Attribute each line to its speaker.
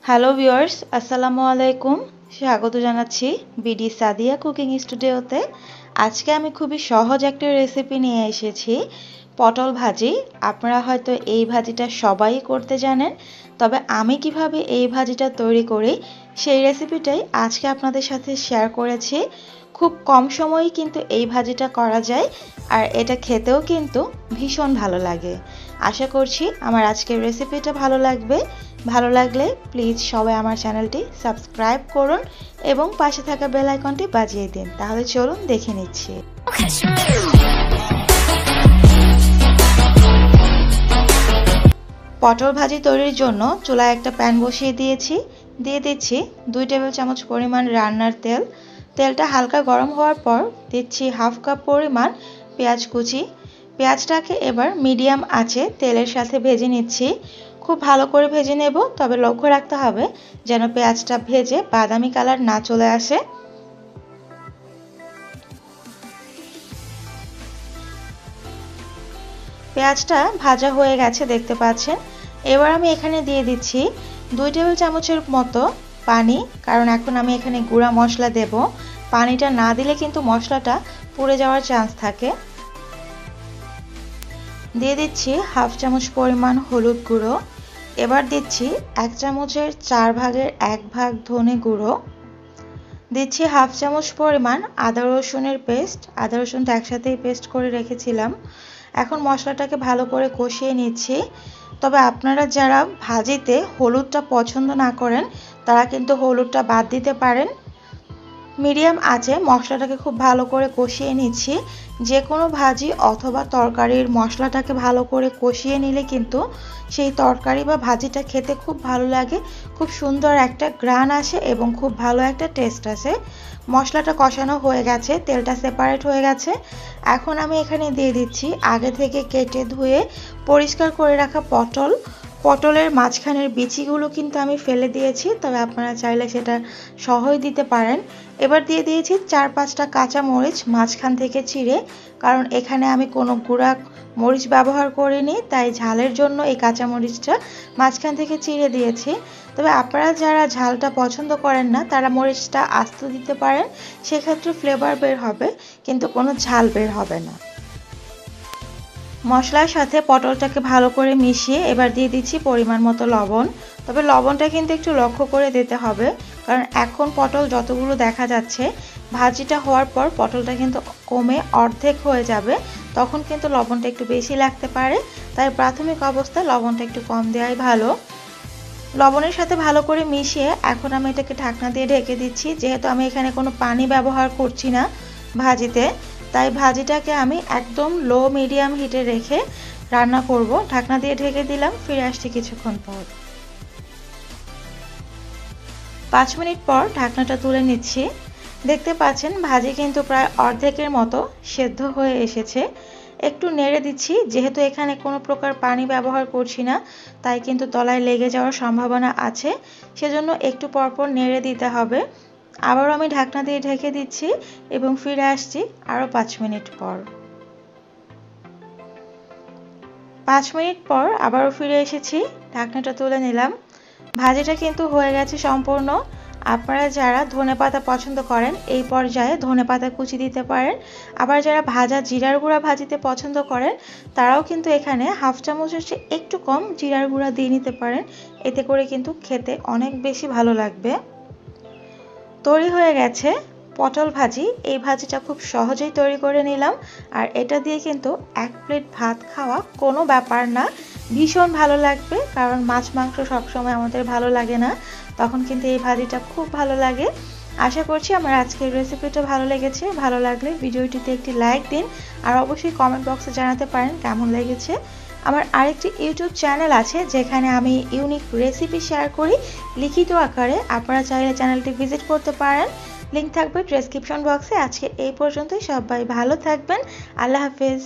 Speaker 1: Hello viewers, আসসালামু আলাইকুম। স্বাগত জানাচ্ছি বিডি সাদিয়া কুকিং স্টুডিওতে। আজকে আমি খুবই সহজ একটা রেসিপি নিয়ে এসেছি, পটল ভাজি। আপনারা হয়তো এই ভাজিটা সবাই করতে জানেন, তবে আমি কিভাবে এই ভাজিটা তৈরি করি সেই রেসিপিটাই আজকে আপনাদের সাথে শেয়ার করেছি। খুব কম সময়েই কিন্তু এই ভাজিটা করা যায়, আর এটা খেতেও কিন্তু ভীষণ ভালো লাগে। আশা করছি আমার আজকের রেসিপিটা ভালো লাগবে। ভালো লাগলে প্লিজ সবাই আমার চ্যানেলটি সাবস্ক্রাইব করুন এবং পাশে থাকা বেল আইকনটি বাজিয়ে দিন। তাহলে চলুন দেখে নিচ্ছি। পটল ভাজি তৈরির জন্য চুলায় একটা প্যান বসিয়ে দিয়েছি। দিয়ে দিচ্ছি 2 টেবিল চামচ পরিমাণ রান্নার তেল। তেলটা হালকা গরম হওয়ার পর দিচ্ছি হাফ কাপ পরিমাণ পেঁয়াজ কুচি। পেঁয়াজটাকে এবার মিডিয়াম আঁচে তেলের সাথে ভেজে নিচ্ছি। খুব ভালো করে ভেজে নেব, তবে লক্ষ্য রাখতে হবে যেন পেঁয়াজটা ভেজে বাদামি কালার না চলে আসে। পেঁয়াজটা ভাজা হয়ে গেছে দেখতে পাচ্ছেন। এবার আমি এখানে দিয়ে দিচ্ছি 2 টেবিল চামচের মতো পানি, কারণ এখন আমি এখানে গুঁড়া মশলা দেব। পানিটা না দিলে কিন্তু মশলাটা পুড়ে যাওয়ার চান্স থাকে। দিয়ে দিচ্ছি হাফ চামচ পরিমাণ হলুদ গুঁড়ো। এবার দিচ্ছি 1 চামচের 4 ভাগের 1 ভাগ ধনে গুঁড়ো। দিচ্ছি হাফ চামচ পরিমাণ আদা রসুনের পেস্ট। আদা রসুনটা একসাথেই পেস্ট করে রেখেছিলাম। এখন মশলাটাকে ভালো করে কষিয়ে নিচ্ছি। তবে আপনারা যারা ভাজিতে হলুদটা পছন্দ না করেন তারা কিন্তু হলুদটা বাদ দিতে পারেন। মিডিয়াম আঁচে মশলাটাকে খুব ভালো করে কষিয়ে নিচ্ছি। যে কোনো ভাজি অথবা তরকারির মশলাটাকে ভালো করে কষিয়ে নিলে কিন্তু সেই তরকারি বা ভাজিটা খেতে খুব ভালো লাগে, খুব সুন্দর একটা গ্রান আসে এবং খুব ভালো একটা টেস্ট আসে। মশলাটা কষানো হয়ে গেছে, তেলটা সেপারেট হয়ে গেছে। এখন আমি এখানে দিয়ে দিচ্ছি আগে থেকে কেটে ধুয়ে পরিষ্কার করে রাখা পটল। পটলের মাঝখানের বিচিগুলো কিন্তু আমি ফেলে দিয়েছি, তবে আপনারা চাইলে সেটা সহই দিতে পারেন। এবার দিয়ে দিয়েছি 4-5টা কাঁচা মরিচ মাঝখান থেকে চিড়ে, কারণ এখানে আমি কোনো গুঁড়া মরিচ ব্যবহার করিনি, তাই ঝালের জন্য এই কাঁচা মরিচটা মাঝখান থেকে চিড়ে দিয়েছি। তবে আপনারা যারা ঝালটা পছন্দ করেন না তারা মরিচটা আস্ত দিতে পারেন, সেক্ষেত্রে ফ্লেভার বের হবে কিন্তু কোনো ঝাল বের হবে না। মশলার সাথে পটলটাকে ভালো করে মিশিয়ে এবার দিয়ে দিচ্ছি পরিমাণ মতো লবণ। তবে লবণটা কিন্তু একটু লক্ষ্য করে দিতে হবে, কারণ এখন পটল যতগুলো দেখা যাচ্ছে ভাজিটা হওয়ার পর পটলটা কিন্তু কমে অর্ধেক হয়ে যাবে, তখন কিন্তু লবণটা একটু বেশি লাগতে পারে। তাই প্রাথমিক অবস্থায় লবণটা একটু কম দেওয়াই ভালো। লবণের সাথে ভালো করে মিশিয়ে এখন আমি এটাকে ঢাকনা দিয়ে ঢেকে দিচ্ছি। যেহেতু আমি এখানে কোনো পানি ব্যবহার করছি না ভাজিতে, তাই ভাজিটাকে আমি একদম লো মিডিয়াম হিটে রেখে রান্না করব। ঢাকনা দিয়ে ঢেকে দিলাম, ফিরে আসছি কিছুক্ষণ পর। 5 মিনিট পর ঢাকনাটা তুলে নিচ্ছি। দেখতে পাচ্ছেন ভাজি কিন্তু প্রায় অর্ধেকের মতো সেদ্ধ হয়ে এসেছে। একটু নেড়ে দিচ্ছি, যেহেতু এখানে কোনো প্রকার পানি ব্যবহার করছি না তাই কিন্তু তলায় লেগে যাওয়ার সম্ভাবনা আছে, সেজন্য একটু পরপর নেড়ে দিতে হবে। আবারও আমি ঢাকনা দিয়ে ঢেকে দিচ্ছি এবং ফিরে আসছি আরও 5 মিনিট পর। 5 মিনিট পর আবারও ফিরে এসেছি, ঢাকনাটা তুলে নিলাম। ভাজিটা কিন্তু হয়ে গেছে সম্পূর্ণ। আপনারা যারা ধনেপাতা পছন্দ করেন এই পর্যায়ে ধনেপাতা কুচি দিতে পারেন, আবার যারা ভাজা জিরার গুঁড়া ভাজিতে পছন্দ করেন তারাও কিন্তু এখানে হাফ চামচের চেয়ে একটু কম জিরার গুঁড়া দিয়ে নিতে পারেন, এতে করে কিন্তু খেতে অনেক বেশি ভালো লাগবে। তৈরি হয়ে গেছে পটল ভাজি। এই ভাজিটা খুব সহজেই তৈরি করে নিলাম, আর এটা দিয়ে কিন্তু 1 প্লেট ভাত খাওয়া কোনো ব্যাপার না, ভীষণ ভালো লাগবে। কারণ মাছ মাংস সবসময় আমাদের ভালো লাগে না, তখন কিন্তু এই ভাজিটা খুব ভালো লাগে। আশা করছি আমার আজকের রেসিপিটা ভালো লেগেছে। ভালো লাগলে ভিডিওটিতে একটি লাইক দিন, আর অবশ্যই কমেন্ট বক্সে জানাতে পারেন কেমন লেগেছে। আমার আরেকটি ইউটিউব চ্যানেল আছে যেখানে আমি ইউনিক রেসিপি শেয়ার করি লিখিত আকারে, আপনারা চাইলে চ্যানেলটি ভিজিট করতে পারেন, লিংক থাকবে ডেসক্রিপশন বক্সে। আজকে এই পর্যন্তই, সবাই ভালো থাকবেন, আল্লাহ হাফেজ।